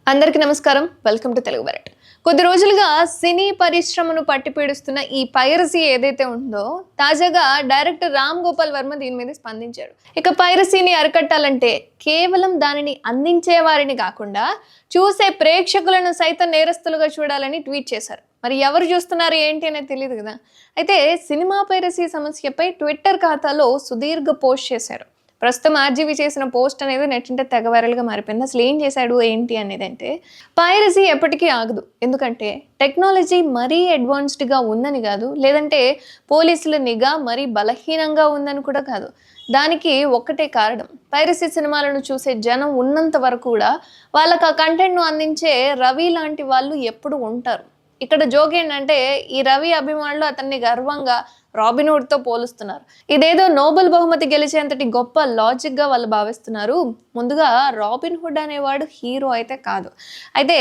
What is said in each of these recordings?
అందరికీ నమస్కారం. Welcome to Telugu బరట్. కొద్ది రోజులుగా సినీ పరిశ్రమను పట్టిపీడిస్తున్న ఈ పైరసీ ఏదైతే ఉందో తాజాగా డైరెక్టర్ రామ్ గోపాల్ వర్మ దీని మీద స్పందించారు. ఇక పైరసీని అరికట్టాలంటే కేవలం దానిని అందించే వారిని కాకుండా చూసే ప్రేక్షకులను సైతం నేరస్తులుగా చూడాలని ట్వీట్ చేశారు. మరి ఎవరు చూస్తున్నారు ఏంటి అనేది తెలియదు కదా. అయితే సినిమా పైరసీ సమస్యపై ట్విట్టర్ ఖాతాలో సుదీర్ఘ పోస్ట్ చేశారు. ప్రస్తుతం ఆర్జీవి చేసిన పోస్ట్ అనేది నెట్టింటే తెగ వైరల్గా మారిపోయింది. అసలు ఏం చేశాడు ఏంటి అనేది అంటే, పైరసీ ఎప్పటికీ ఆగదు. ఎందుకంటే టెక్నాలజీ మరీ అడ్వాన్స్డ్గా ఉందని కాదు, లేదంటే పోలీసుల నిఘా మరీ బలహీనంగా ఉందని కూడా కాదు. దానికి ఒక్కటే కారణం, పైరసీ సినిమాలను చూసే జనం ఉన్నంత వరకు కూడా వాళ్ళకి ఆ కంటెంట్ను అందించే రవి లాంటి వాళ్ళు ఎప్పుడు ఉంటారు. ఇక్కడ జోక్ ఏంటంటే, ఈ రవి అభిమానులు అతన్ని గర్వంగా రాబిన్హుడ్తో పోలుస్తున్నారు. ఇదేదో నోబెల్ బహుమతి గెలిచేంతటి గొప్ప లాజిక్గా వాళ్ళు భావిస్తున్నారు. ముందుగా రాబిన్హుడ్ అనేవాడు హీరో అయితే కాదు. అయితే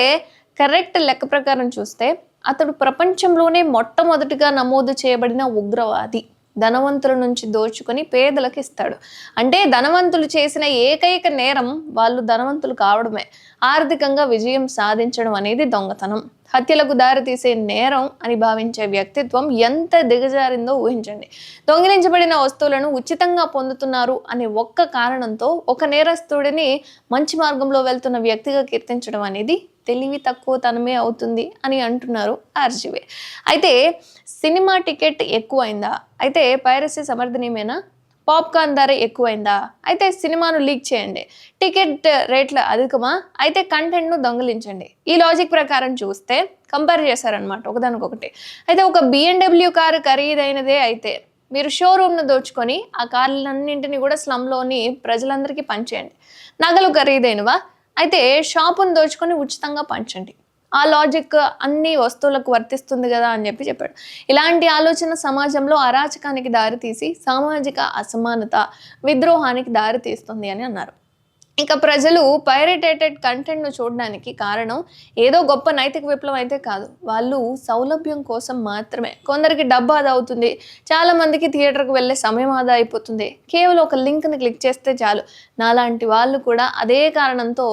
కరెక్ట్ లెక్క ప్రకారం చూస్తే అతడు ప్రపంచంలోనే మొట్టమొదటిగా నమోదు చేయబడిన ఉగ్రవాది. ధనవంతుల నుంచి దోచుకొని పేదలకు ఇస్తాడు. అంటే ధనవంతులు చేసిన ఏకైక నేరం వాళ్ళు ధనవంతులు కావడమే. ఆర్థికంగా విజయం సాధించడం అనేది దొంగతనం, హత్యలకు దారితీసే నేరం అని భావించే వ్యక్తిత్వం ఎంత దిగజారిందో ఊహించండి. దొంగిలించబడిన వస్తువులను ఉచితంగా పొందుతున్నారు అనే ఒక్క కారణంతో ఒక నేరస్తుడిని మంచి మార్గంలో వెళ్తున్న వ్యక్తిగా కీర్తించడం అనేది తెలివి తక్కువ తనమే అవుతుంది అని అంటున్నారు ఆర్జీవే. అయితే సినిమా టికెట్ ఎక్కువైందా? అయితే పైరసీ సమర్థనీయమేనా? పాప్కార్న్ ధర ఎక్కువైందా? అయితే సినిమాను లీక్ చేయండి. టికెట్ రేట్ల అధికమా? అయితే కంటెంట్ను దొంగిలించండి. ఈ లాజిక్ ప్రకారం చూస్తే కంపేర్ చేశారనమాట ఒకదానికొకటి. అయితే ఒక BMW కారు ఖరీదైనదే అయితే మీరు షోరూమ్ను దోచుకొని ఆ కార్లన్నింటినీ కూడా స్లమ్లోని ప్రజలందరికీ పంచేయండి. నగలు ఖరీదైనవా? అయితే షాపును దోచుకొని ఉచితంగా పంచండి. ఆ లాజిక్ అన్ని వస్తువులకు వర్తిస్తుంది కదా అని చెప్పాడు. ఇలాంటి ఆలోచన సమాజంలో అరాచకానికి దారితీసి సామాజిక అసమానత, విద్రోహానికి దారితీస్తుంది అని అన్నారు. ఇక ప్రజలు పైరేటెడ్ కంటెంట్ను చూడడానికి కారణం ఏదో గొప్ప నైతిక విప్లవం అయితే కాదు. వాళ్ళు సౌలభ్యం కోసం మాత్రమే. కొందరికి డబ్బు ఆదా అవుతుంది, చాలామందికి థియేటర్కి వెళ్ళే సమయం ఆదా అయిపోతుంది. కేవలం ఒక లింక్ని క్లిక్ చేస్తే చాలు. నాలాంటి వాళ్ళు కూడా అదే కారణంతో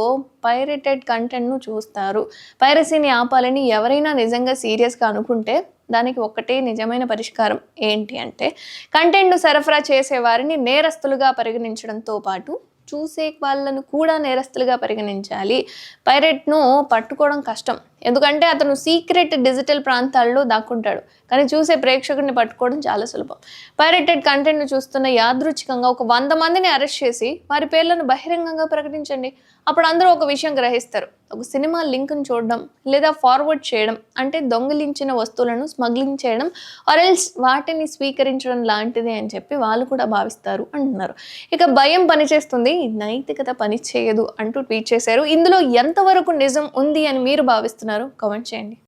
పైరేటెడ్ కంటెంట్ను చూస్తారు. పైరసీని ఆపాలని ఎవరైనా నిజంగా సీరియస్గా అనుకుంటే దానికి ఒక్కటే నిజమైన పరిష్కారం ఏంటి అంటే, కంటెంట్ను సరఫరా చేసే వారిని నేరస్తులుగా పరిగణించడంతో పాటు చూసే వాళ్ళను కూడా నేరస్తులుగా పరిగణించాలి. పైరేట్ను పట్టుకోవడం కష్టం, ఎందుకంటే అతను సీక్రెట్ డిజిటల్ ప్రాంతాల్లో దాక్కుంటాడు. కానీ చూసే ప్రేక్షకుడిని పట్టుకోవడం చాలా సులభం. పైరేటెడ్ కంటెంట్ను చూస్తున్న యాదృచ్ఛికంగా ఒక 100 మందిని అరెస్ట్ చేసి వారి పేర్లను బహిరంగంగా ప్రకటించండి. అప్పుడు అందరూ ఒక విషయం గ్రహిస్తారు, ఒక సినిమా లింక్ను చూడడం లేదా ఫార్వర్డ్ చేయడం అంటే దొంగిలించిన వస్తువులను స్మగ్లింగ్ చేయడం ఆర్ఎల్స్ వాటిని స్వీకరించడం లాంటిదే అని చెప్పి వాళ్ళు కూడా భావిస్తారు అంటున్నారు. ఇక భయం పనిచేస్తుంది, నైతికత పనిచేయదు అంటూ ట్వీట్ చేశారు. ఇందులో ఎంతవరకు నిజం ఉంది అని మీరు భావిస్తున్నారు? కామెంట్ చేయండి.